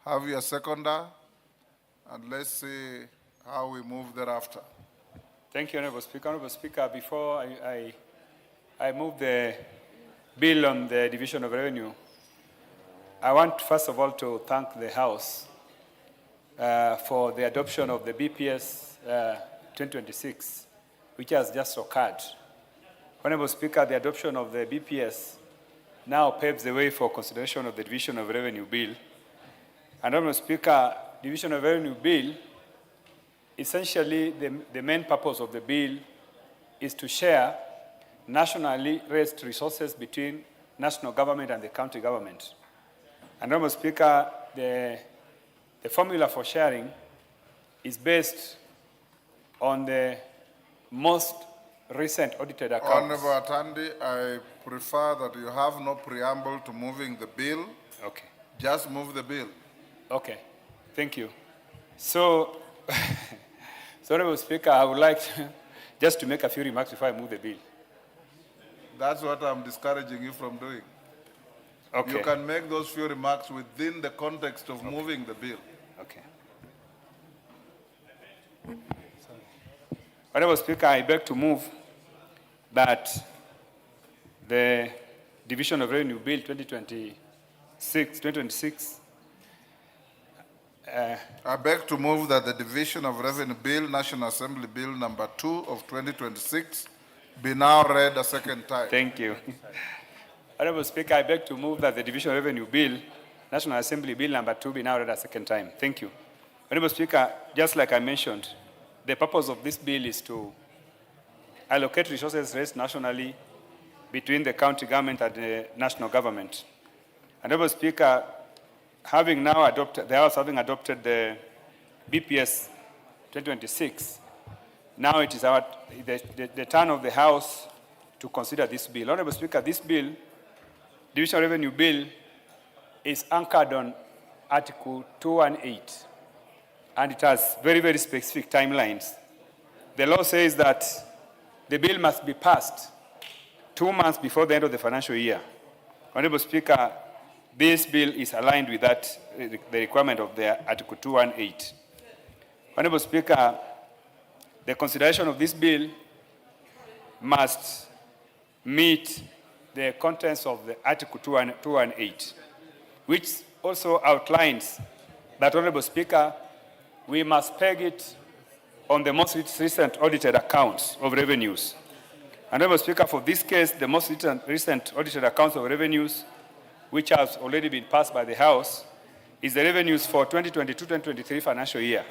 Have your seconder, and let's see how we move thereafter. Thank you, Honorable Speaker. Honorable Speaker, before I move the bill on the division of revenue, I want first of all to thank the House for the adoption of the BPS 2026, which has just occurred. Honorable Speaker, the adoption of the BPS now paves the way for consideration of the division of revenue bill. And Honorable Speaker, division of revenue bill, essentially the main purpose of the bill is to share nationally raised resources between national government and the county government. And Honorable Speaker, the formula for sharing is based on the most recent audited accounts. Honorable Atandi, I prefer that you have no preamble to moving the bill. Okay. Just move the bill. Okay, thank you. So, Honorable Speaker, I would like just to make a few remarks before I move the bill. That's what I'm discouraging you from doing. Okay. You can make those few remarks within the context of moving the bill. Okay. Honorable Speaker, I beg to move that the Division of Revenue Bill 2026 I beg to move that the Division of Revenue Bill, National Assembly Bill number 2 of 2026 be now read a second time. Thank you. Honorable Speaker, I beg to move that the Division of Revenue Bill, National Assembly Bill number 2 be now read a second time. Thank you. Honorable Speaker, just like I mentioned, the purpose of this bill is to allocate resources raised nationally between the county government and the national government. Honorable Speaker, having now adopted, the House having adopted the BPS 2026, now it is the turn of the House to consider this bill. Honorable Speaker, this bill, Division Revenue Bill, is anchored on Article 218, and it has very, very specific timelines. The law says that the bill must be passed 2 months before the end of the financial year. Honorable Speaker, this bill is aligned with that, the requirement of the Article 218. Honorable Speaker, the consideration of this bill must meet the contents of the Article 218, which also outlines that, Honorable Speaker, we must peg it on the most recent audited accounts of revenues. Honorable Speaker, for this case, the most recent audited accounts of revenues, which has already been passed by the House, is the revenues for 2022-2023 financial year.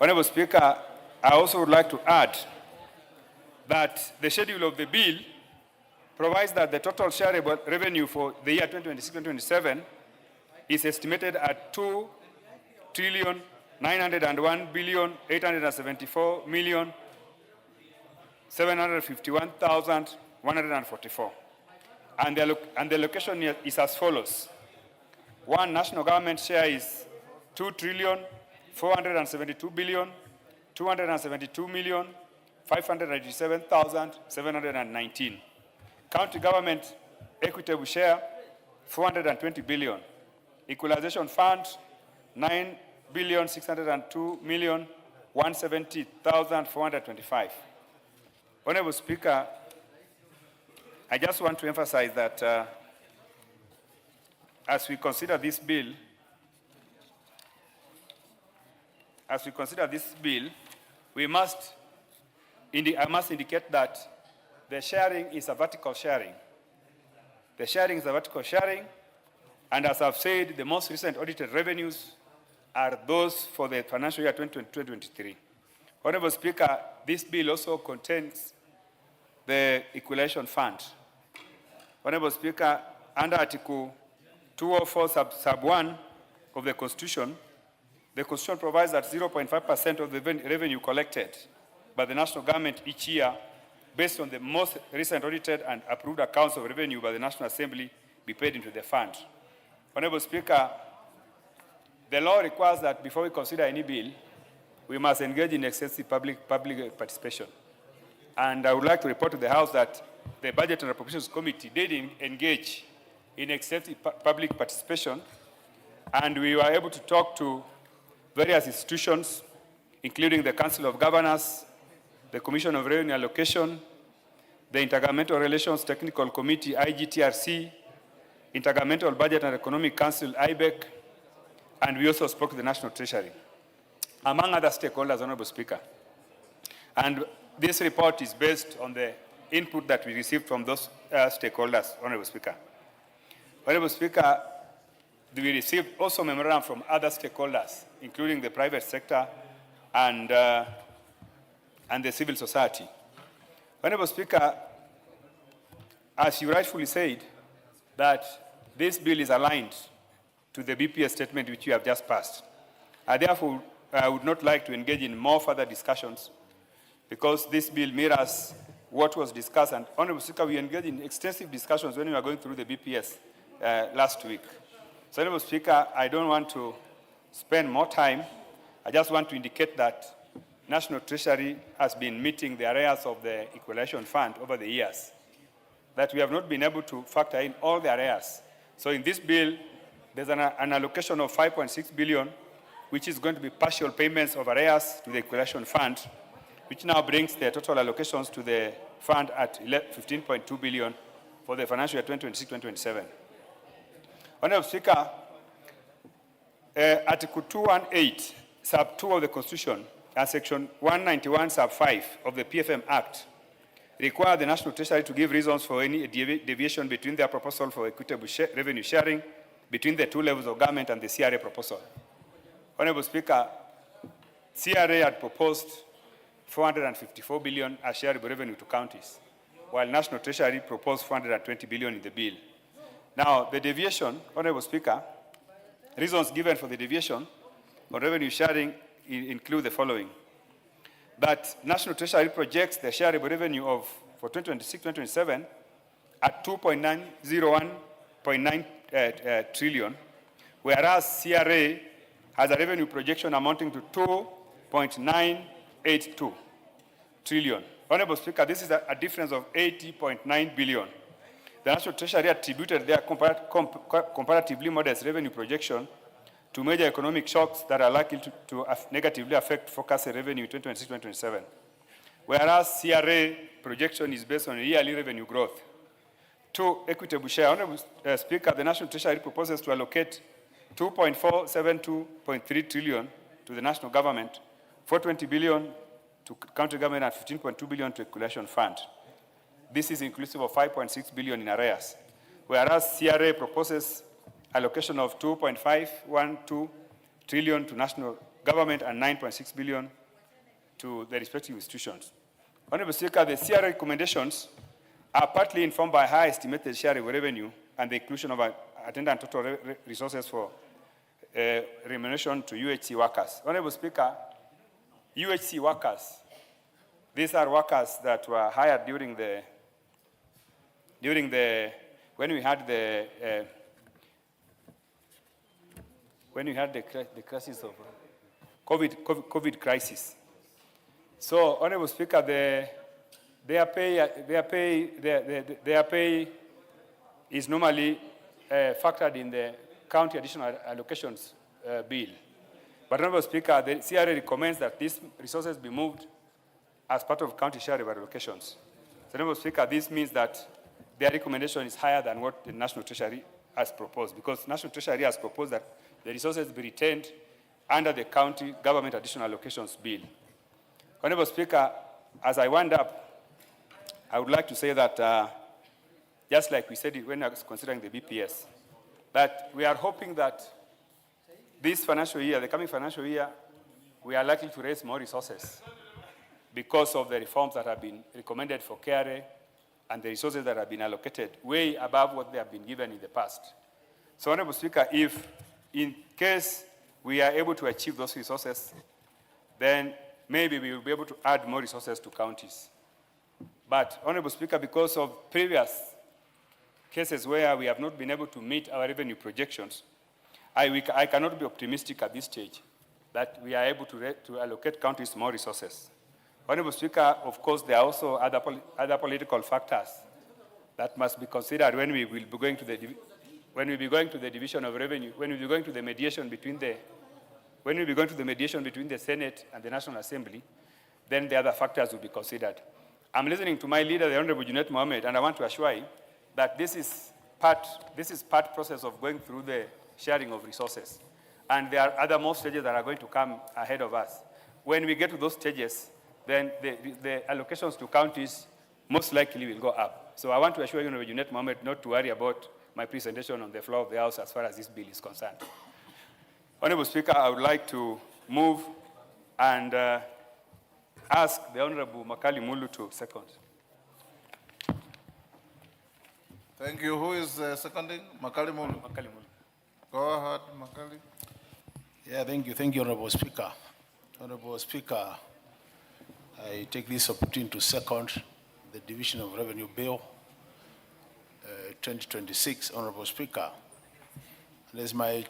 Honorable Speaker, I also would like to add that the schedule of the bill provides that the total shareable revenue for the year 2026-2027 is estimated at 2,901,874,751,144. And the allocation is as follows. One, national government share is 2,472,272,587,719. County government equitable share, 420 billion. Equalization fund, 9,602,170,425. Honorable Speaker, I just want to emphasize that as we consider this bill, I must indicate that the sharing is a vertical sharing. The sharing is a vertical sharing, and as I've said, the most recent audited revenues are those for the financial year 2022-2023. Honorable Speaker, this bill also contains the equalization fund. Honorable Speaker, under Article 204 sub 1 of the Constitution provides that 0.5% of the revenue collected by the national government each year, based on the most recent audited and approved accounts of revenue by the National Assembly, be paid into the fund. Honorable Speaker, the law requires that before we consider any bill, we must engage in extensive public participation. And I would like to report to the House that the Budget and Appropriations Committee did engage in extensive public participation, And we were able to talk to various institutions, including the Council of Governors, the Commission of Revenue Allocation, the Intergovernmental Relations Technical Committee, IGTRC, Intergovernmental Budget and Economic Council, IBEC, and we also spoke to the National Treasury, among other stakeholders, Honorable Speaker. And this report is based on the input that we received from those stakeholders, Honorable Speaker. Honorable Speaker, we received also memorandum from other stakeholders, including the private sector and the civil society. Honorable Speaker, as you rightfully said, that this bill is aligned to the BPS statement which you have just passed. Therefore, I would not like to engage in more further discussions because this bill mirrors what was discussed. And Honorable Speaker, we engaged in extensive discussions when we were going through the BPS last week. So, Honorable Speaker, I don't want to spend more time. I just want to indicate that National Treasury has been meeting the arrears of the Equalization Fund over the years, that we have not been able to factor in all the arrears. So in this bill, there's an allocation of 5.6 billion, which is going to be partial payments of arrears to the Equalization Fund, which now brings the total allocations to the fund at 15.2 billion for the financial year 2026-2027. Honorable Speaker, Article 218, Sub 2 of the Constitution, and Section 191, Sub 5 of the PFM Act require the National Treasury to give reasons for any deviation between their proposal for equitable revenue sharing between the two levels of government and the CRA proposal. Honorable Speaker, CRA had proposed 454 billion as shareable revenue to counties, while National Treasury proposed 420 billion in the bill. Now, the deviation, Honorable Speaker, reasons given for the deviation on revenue sharing include the following: that National Treasury projects the shareable revenue for 2026-2027 at 2.901.9 trillion, whereas CRA has a revenue projection amounting to 2.982 trillion. Honorable Speaker, this is a difference of 80.9 billion. The National Treasury attributed their comparatively modest revenue projection to major economic shocks that are likely to negatively affect forecasted revenue in 2026-2027, whereas CRA projection is based on yearly revenue growth. To equitable share, Honorable Speaker, the National Treasury proposes to allocate 2.472.3 trillion to the national government, 420 billion to county government, and 15.2 billion to Equalization Fund. This is inclusive of 5.6 billion in arrears, whereas CRA proposes allocation of 2.512 trillion to national government and 9.6 billion to the respective institutions. Honorable Speaker, the CRA recommendations are partly informed by high estimated shareable revenue and the inclusion of attendant total resources for remuneration to UHC workers. Honorable Speaker, UHC workers, these are workers that were hired when we had the crisis of COVID crisis. So, Honorable Speaker, their pay is normally factored in the county additional allocations bill. But, Honorable Speaker, the CRA recommends that these resources be moved as part of county share allocations. So, Honorable Speaker, this means that their recommendation is higher than what the National Treasury has proposed, because National Treasury has proposed that the resources be retained under the county government additional allocations bill. Honorable Speaker, as I wind up, I would like to say that, just like we said it when I was considering the BPS, that we are hoping that this financial year, the coming financial year, we are likely to raise more resources because of the reforms that have been recommended for KRA and the resources that have been allocated way above what they have been given in the past. So, Honorable Speaker, if in case we are able to achieve those resources, then maybe we will be able to add more resources to counties. But, Honorable Speaker, because of previous cases where we have not been able to meet our revenue projections, I cannot be optimistic at this stage that we are able to allocate counties more resources. Honorable Speaker, of course, there are also other political factors that must be considered when we will be going to the when we'll be going to the division of revenue, when we'll be going to the mediation between the, when we'll be going to the mediation between the Senate and the National Assembly, then the other factors will be considered. I'm listening to my leader, the Honorable Junet Mohammed, and I want to assure him that this is part process of going through the sharing of resources. And there are other more stages that are going to come ahead of us. When we get to those stages, then the allocations to counties most likely will go up. So I want to assure you, Honorable Junet Mohammed, not to worry about my presentation on the floor of the House as far as this bill is concerned. Honorable Speaker, I would like to move and ask the Honorable Makali Mulu to second. Thank you. Who is seconding? Makali Mulu. Makali Mulu. Go ahead, Makali. Yeah, thank you. Thank you, Honorable Speaker. Honorable Speaker, I take this opportunity to second the Division of Revenue Bill 2026, Honorable Speaker. And as my